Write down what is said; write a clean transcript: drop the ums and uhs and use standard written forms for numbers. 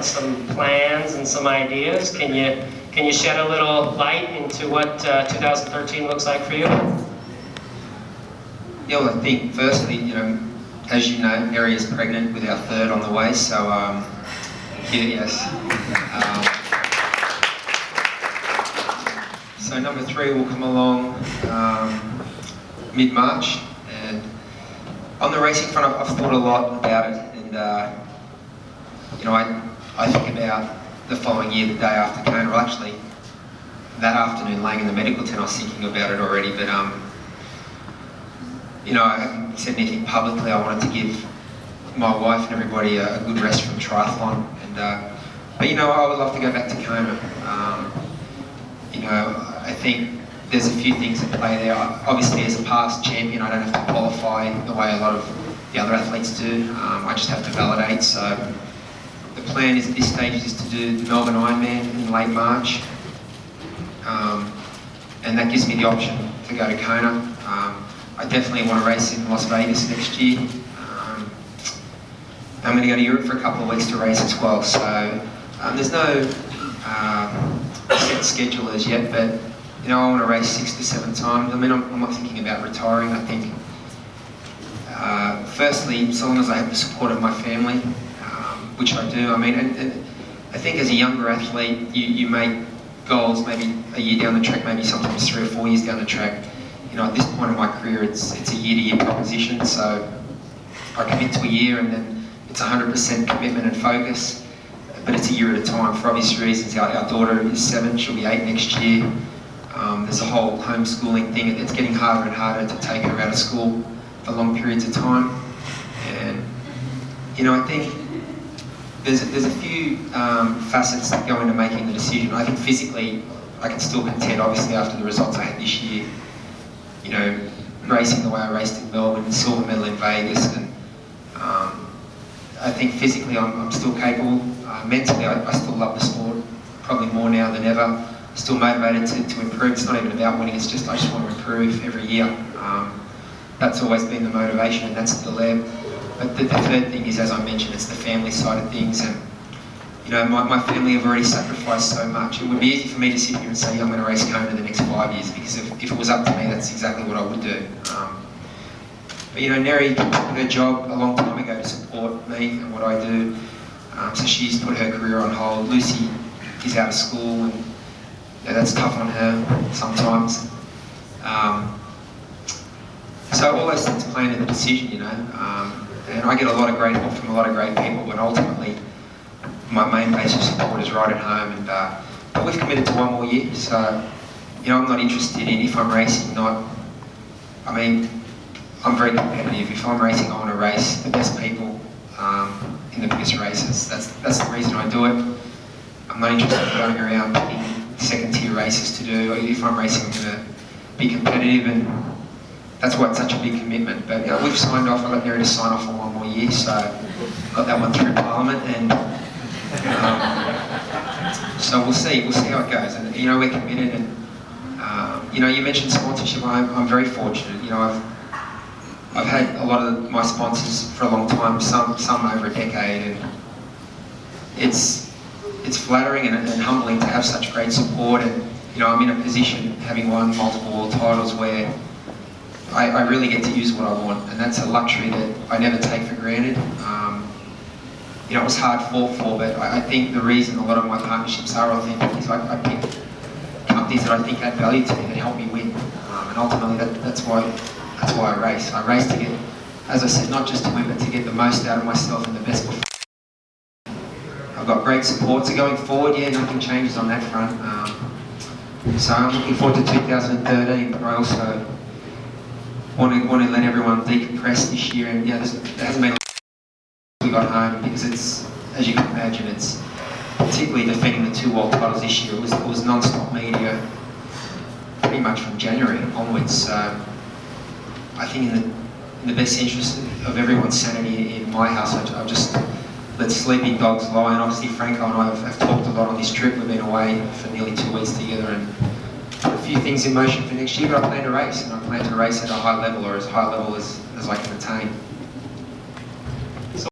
some plans and some ideas. Can you shed a little light into what 2013 looks like for you? Yeah, well, I think firstly, as you know, Neri is pregnant with our third on the way, so yes. So number 3 will come along mid-March, and on the racing front, I've thought a lot about it, and I think about the following year, the day after Kona. Well, actually, that afternoon, laying in the medical tent, I was thinking about it already, but I haven't said anything publicly. I wanted to give my wife and everybody a good rest from triathlon, and but I would love to go back to Kona. I think there's a few things at play there. Obviously, as a past champion, I don't have to qualify the way a lot of the other athletes do. I just have to validate. So the plan is at this stage is to do the Melbourne Ironman in late March, and that gives me the option to go to Kona. I definitely want to race in Las Vegas next year. I'm going to go to Europe for a couple of weeks to race as well. So there's no set schedule as yet, but I want to race 6 to 7 times. I mean, I'm not thinking about retiring. I think, firstly, so long as I have the support of my family, which I do. I mean, and I think as a younger athlete, you make goals maybe a year down the track, maybe sometimes 3 or 4 years down the track. At this point in my career, it's a year-to-year proposition, so I commit to a year and then it's 100% commitment and focus, but it's a year at a time for obvious reasons. Our daughter is 7, she'll be 8 next year. There's a whole homeschooling thing. It's getting harder and harder to take her out of school for long periods of time, and I think there's a few facets that go into making the decision. I think physically I can still contend, obviously, after the results I had this year. Racing the way I raced in Melbourne, silver medal in Vegas, and I think physically I'm still capable. Mentally, I still love the sport, probably more now than ever. Still motivated to improve. It's not even about winning, it's just I just want to improve every year. That's always been the motivation, and that's still there. But the third thing is, as I mentioned, it's the family side of things, and my family have already sacrificed so much. It would be easy for me to sit here and say, I'm going to race Kona the next 5 years, because if it was up to me, that's exactly what I would do. But Neri took her job a long time ago to support me and what I do, so she's put her career on hold. Lucy is out of school, and that's tough on her sometimes. So all those things play into the decision, and I get a lot of great help from a lot of great people, but ultimately my main base of support is right at home, and but we've committed to 1 more year, so I'm not interested in if I'm racing, I'm very competitive. If I'm racing, I want to race the best people in the biggest races. That's the reason I do it. I'm not interested in going around picking second-tier races to do. If I'm racing, I'm going to be competitive, and that's why it's such a big commitment. But we've signed off. I got Neri to sign off on 1 more year, so got that one through Parliament, and so we'll see how it goes. And we're committed, and you mentioned sponsorship. I'm very fortunate. I've had a lot of my sponsors for a long time, some over a decade, and it's flattering and humbling to have such great support. And I'm in a position, having won multiple world titles, where I really get to use what I want, and that's a luxury that I never take for granted. It was hard fought for, but I think the reason a lot of my partnerships are authentic is I pick companies that I think add value to me, that help me win, and ultimately that's why I race. I race to get, as I said, not just to win, but to get the most out of myself and the best performance. I've got great support, so going forward, nothing changes on that front. So I'm looking forward to 2013, but I also want to let everyone decompress this year, and there hasn't been we got home, because it's, as you can imagine, it's particularly defending the 2 world titles this year. It was non-stop media pretty much from January onwards. So I think in the best interest of everyone's sanity in my house, I've just let sleeping dogs lie. And obviously Franco and I have talked a lot on this trip. We've been away for nearly 2 weeks together, and put a few things in motion for next year. But I plan to race, and I plan to race at a high level, or as high level as I can attain.